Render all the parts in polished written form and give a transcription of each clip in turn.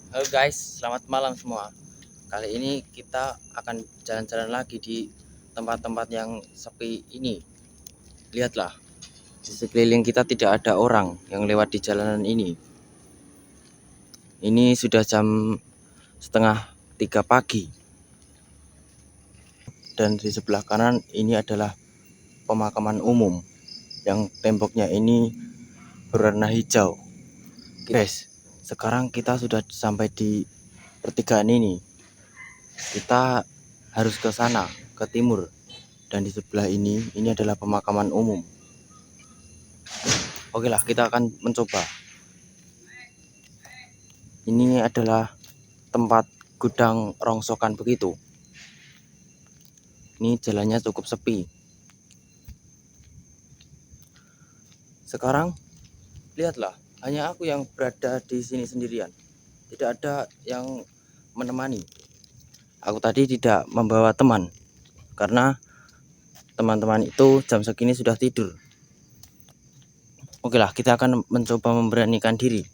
Halo guys, selamat malam semua. Kali ini kita akan jalan-jalan lagi di tempat-tempat yang sepi ini. Lihatlah, di sekeliling kita tidak ada orang yang lewat di jalanan ini. Ini sudah jam setengah 3 pagi. Dan di sebelah kanan ini adalah pemakaman umum yang temboknya ini berwarna hijau. Guys, sekarang kita sudah sampai di pertigaan ini. Kita harus ke sana, ke timur. Dan di sebelah ini adalah pemakaman umum. Oke lah, kita akan mencoba. Ini adalah tempat gudang rongsokan begitu. Ini jalannya cukup sepi. Sekarang lihatlah, hanya aku yang berada di sini sendirian. Tidak ada yang menemani. Aku tadi tidak membawa teman karena teman-teman itu jam segini sudah tidur. Oke lah, kita akan mencoba memberanikan diri.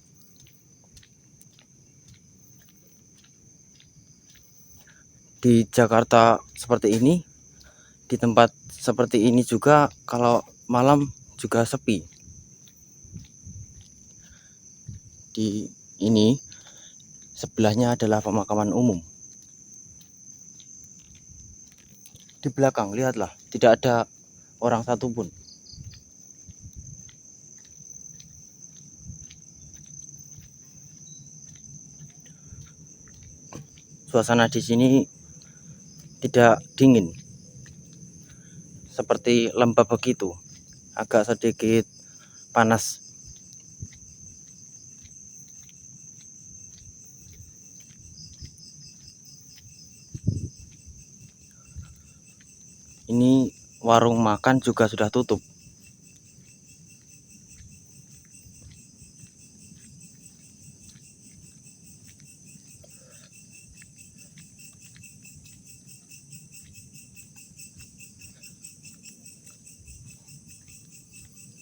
Di Jakarta seperti ini, di tempat seperti ini juga kalau malam juga sepi. Di ini sebelahnya adalah pemakaman umum. Di belakang lihatlah, tidak ada orang satupun. Suasana di sini tidak dingin seperti lembab begitu, agak sedikit panas. Ini warung makan juga sudah tutup.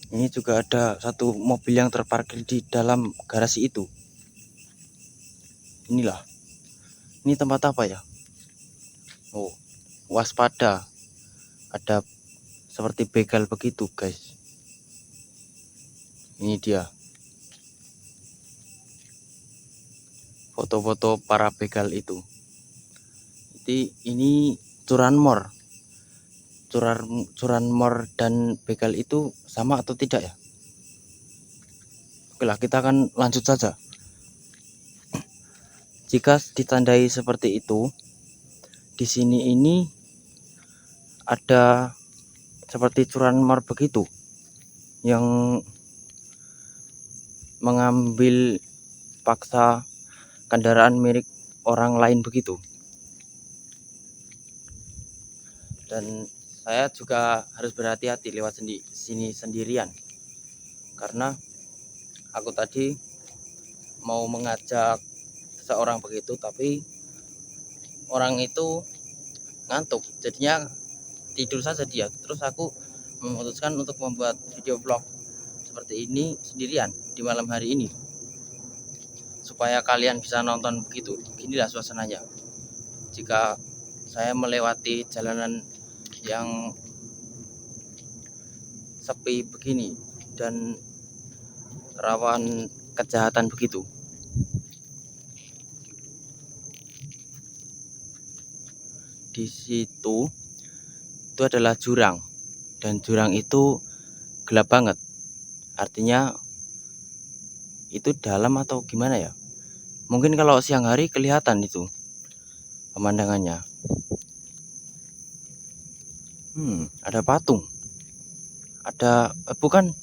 Ini juga ada satu mobil yang terparkir di dalam garasi itu. Inilah, ini tempat apa ya? Oh, waspada. Ada seperti begal begitu guys. Ini dia foto-foto para begal itu. Jadi ini curanmor. Curanmor dan begal itu sama atau tidak ya? Oke lah, kita akan lanjut saja. Jika ditandai seperti itu, di sini ini ada seperti curanmor begitu yang mengambil paksa kendaraan milik orang lain begitu. Dan saya juga harus berhati-hati lewat sini sendirian karena aku tadi mau mengajak seorang begitu, tapi orang itu ngantuk, jadinya tidur saja dia. Terus aku memutuskan untuk membuat video vlog seperti ini sendirian di malam hari ini supaya kalian bisa nonton begitu. Inilah suasananya jika saya melewati jalanan yang sepi begini dan rawan kejahatan begitu. Di situ itu adalah jurang, dan jurang itu gelap banget. Artinya itu dalam atau gimana ya? Mungkin kalau siang hari kelihatan itu pemandangannya. Ada patung. Ada bukan,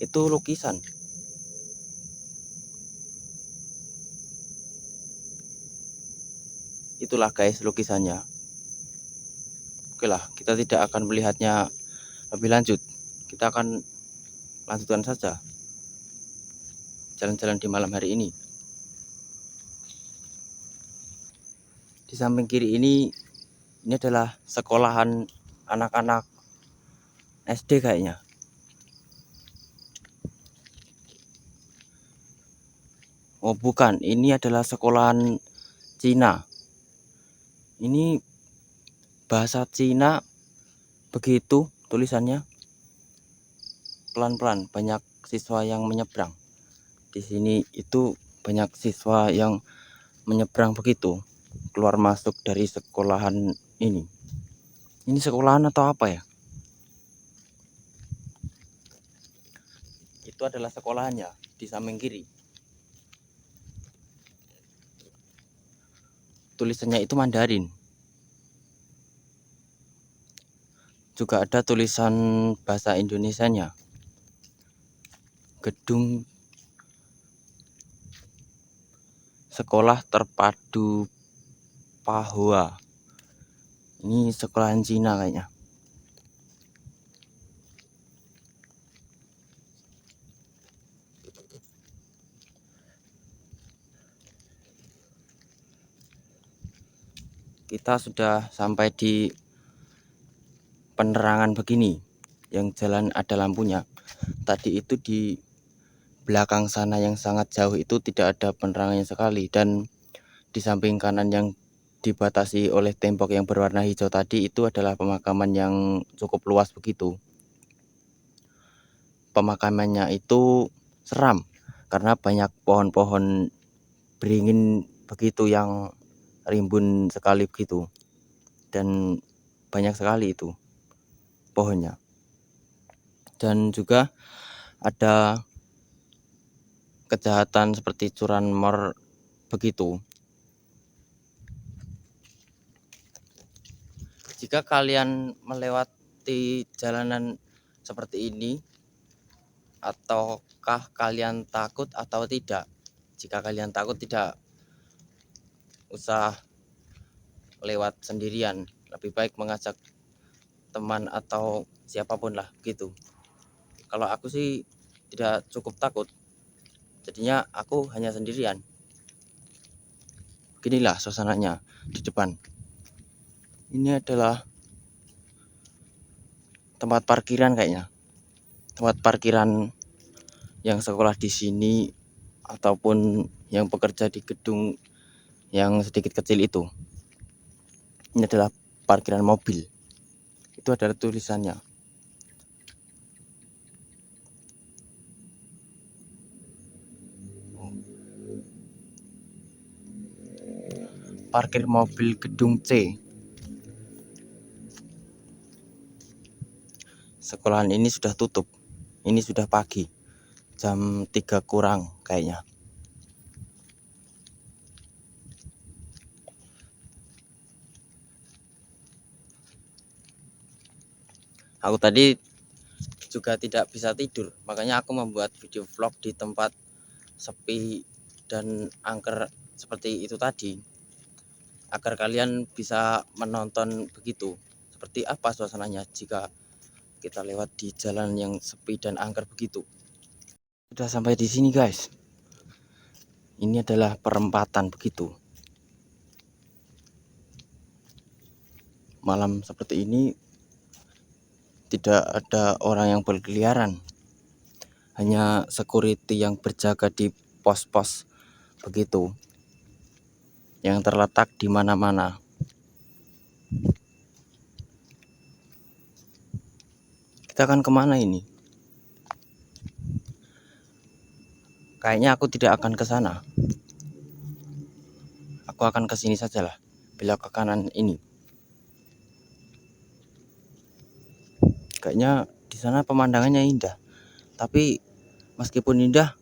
itu lukisan. Itulah guys lukisannya. Oke lah, kita tidak akan melihatnya lebih lanjut. Kita akan lanjutkan saja jalan-jalan di malam hari ini. Di samping kiri ini adalah sekolahan anak-anak SD kayaknya. Oh bukan, ini adalah sekolahan Cina. Ini bahasa Cina begitu tulisannya, pelan-pelan. Banyak siswa yang menyeberang. Di sini itu banyak siswa yang menyeberang begitu, keluar masuk dari sekolahan ini. Ini sekolahan atau apa ya? Itu adalah sekolahannya di samping kiri. Tulisannya itu Mandarin. Juga ada tulisan bahasa Indonesianya. Gedung Sekolah Terpadu Pahua. Ini sekolahan Cina kayaknya. Kita sudah sampai di penerangan begini, yang jalan ada lampunya. Tadi itu di belakang sana yang sangat jauh itu tidak ada penerangannya sekali, dan di samping kanan yang dibatasi oleh tembok yang berwarna hijau tadi itu adalah pemakaman yang cukup luas begitu. Pemakamannya itu seram karena banyak pohon-pohon beringin begitu yang rimbun sekali begitu, dan banyak sekali itu pohonnya. Dan juga ada kejahatan seperti curanmor begitu. Jika kalian melewati jalanan seperti ini, ataukah kalian takut atau tidak? Jika kalian takut, tidak usah lewat sendirian, lebih baik mengajak teman atau siapapun lah gitu. Kalau aku sih tidak cukup takut, jadinya aku hanya sendirian. Beginilah suasananya di depan. Ini adalah tempat parkiran kayaknya, tempat parkiran yang sekolah di sini ataupun yang bekerja di gedung yang sedikit kecil itu. Ini adalah parkiran mobil. Itu adalah tulisannya. Parkir mobil gedung C. Sekolahan ini sudah tutup. Ini sudah pagi, jam 3 kurang kayaknya. Aku tadi juga tidak bisa tidur, makanya aku membuat video vlog di tempat sepi dan angker seperti itu tadi, agar kalian bisa menonton begitu seperti apa suasananya jika kita lewat di jalan yang sepi dan angker begitu. Sudah sampai di sini guys. Ini adalah perempatan begitu. Malam seperti ini tidak ada orang yang berkeliaran. Hanya security yang berjaga di pos-pos begitu, yang terletak di mana-mana. Kita akan kemana ini? Kayaknya aku tidak akan ke sana. Aku akan ke sini sajalah, belok ke kanan ini. Kayaknya di sana pemandangannya indah. Tapi meskipun indah,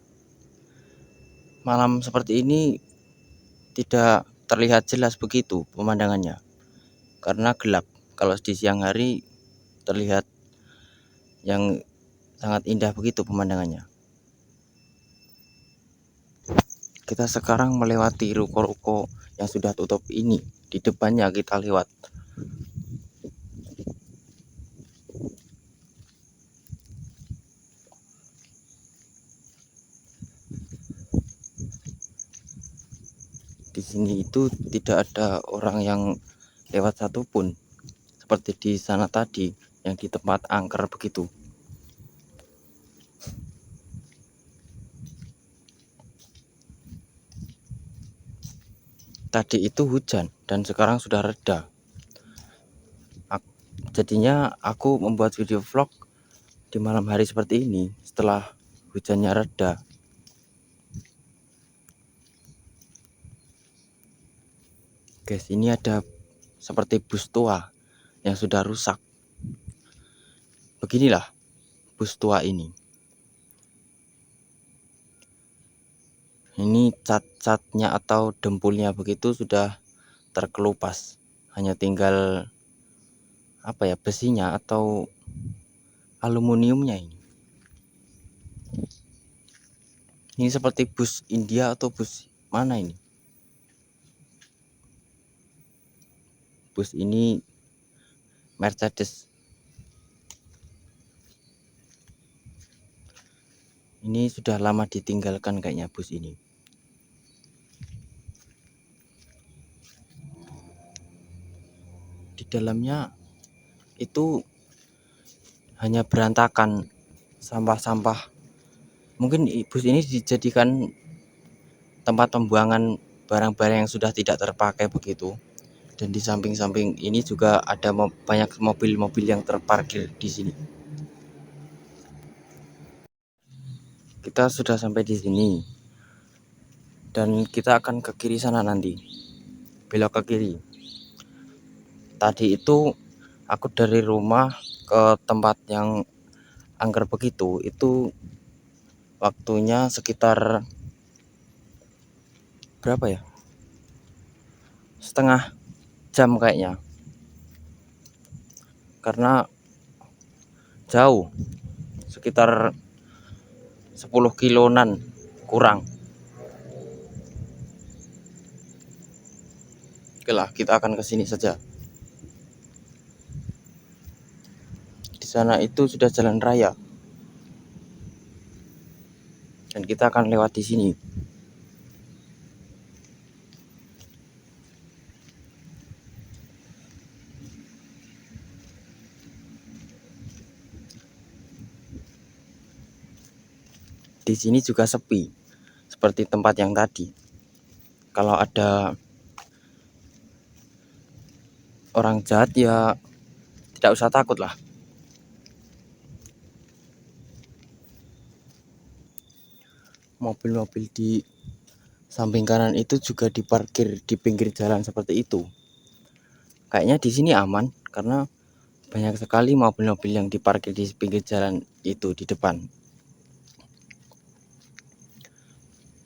malam seperti ini tidak terlihat jelas begitu pemandangannya, karena gelap. Kalau di siang hari terlihat yang sangat indah begitu pemandangannya. Kita sekarang melewati ruko-ruko yang sudah tutup ini. Di depannya kita lewat. Di sini itu tidak ada orang yang lewat satupun, seperti di sana tadi yang di tempat angker begitu. tadi itu hujan dan sekarang sudah reda. Jadinya aku membuat video vlog di malam hari seperti ini setelah hujannya reda. Guys, ini ada seperti bus tua yang sudah rusak. Beginilah bus tua ini. Ini cat-catnya atau dempulnya begitu sudah terkelupas. Hanya tinggal apa ya, besinya atau aluminiumnya ini. Ini seperti bus India atau bus mana ini? Bus ini Mercedes. Ini sudah lama ditinggalkan kayaknya bus ini. Di dalamnya itu hanya berantakan, sampah-sampah. Mungkin bus ini dijadikan tempat pembuangan barang-barang yang sudah tidak terpakai begitu. Dan di samping-samping ini juga ada banyak mobil-mobil yang terparkir di sini. Kita sudah sampai di sini. Dan kita akan ke kiri sana nanti. Belok ke kiri. Tadi itu aku dari rumah ke tempat yang angker begitu, itu waktunya sekitar berapa ya? Setengah jam kayaknya. Karena jauh. Sekitar 10 kiloan kurang. Oke lah, kita akan ke sini saja. Di sana itu sudah jalan raya. Dan kita akan lewat di sini. Di sini juga sepi, seperti tempat yang tadi. Kalau ada orang jahat ya tidak usah takut lah. Mobil-mobil di samping kanan itu juga diparkir di pinggir jalan seperti itu. Kayaknya di sini aman karena banyak sekali mobil-mobil yang diparkir di pinggir jalan itu di depan.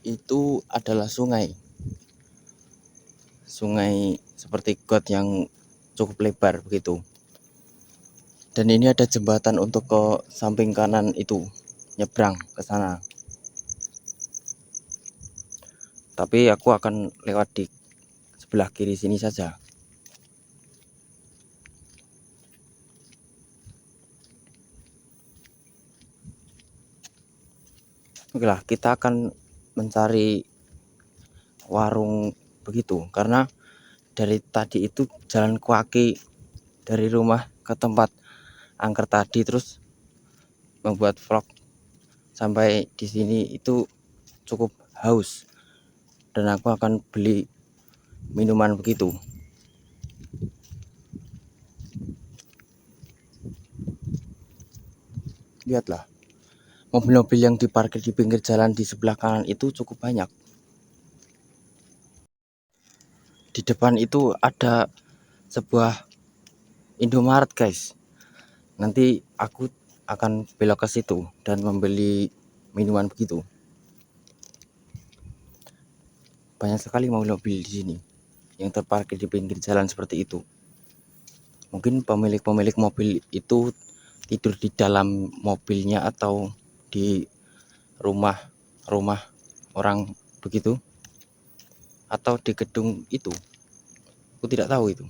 Itu adalah sungai. Sungai seperti got yang cukup lebar begitu. Dan ini ada jembatan untuk ke samping kanan itu, nyebrang ke sana. Tapi aku akan lewat di sebelah kiri sini saja. Oke lah, kita akan mencari warung begitu karena dari tadi itu jalan kaki dari rumah ke tempat angker tadi terus membuat vlog sampai di sini itu cukup haus dan aku akan beli minuman begitu. Lihatlah, mobil-mobil yang diparkir di pinggir jalan di sebelah kanan itu cukup banyak. Di depan itu ada sebuah Indomaret guys. Nanti aku akan belok ke situ dan membeli minuman begitu. Banyak sekali mobil-mobil di sini yang terparkir di pinggir jalan seperti itu. Mungkin pemilik-pemilik mobil itu tidur di dalam mobilnya atau di rumah orang begitu, atau di gedung itu. Aku tidak tahu itu.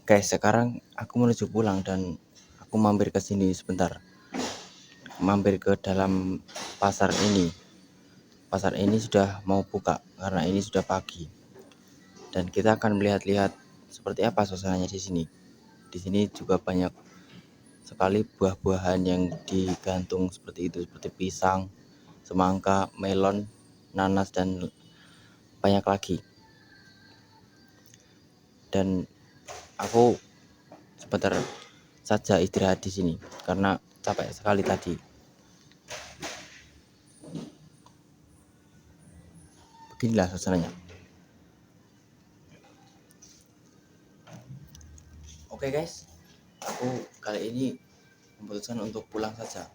Guys, sekarang aku menuju pulang dan aku mampir ke sini sebentar. Mampir ke dalam pasar ini. Pasar ini sudah mau buka karena ini sudah pagi. Dan kita akan melihat-lihat seperti apa suasananya di sini. Di sini juga banyak sekali buah-buahan yang digantung seperti itu, seperti pisang, semangka, melon, nanas, dan banyak lagi. Dan aku sebentar saja istirahat di sini karena capek sekali tadi. Beginilah suasananya. Oke guys, aku kali ini memutuskan untuk pulang saja.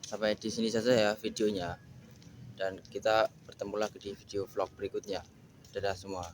Sampai di sini saja ya videonya, dan kita bertemu lagi di video vlog berikutnya. Dadah semua.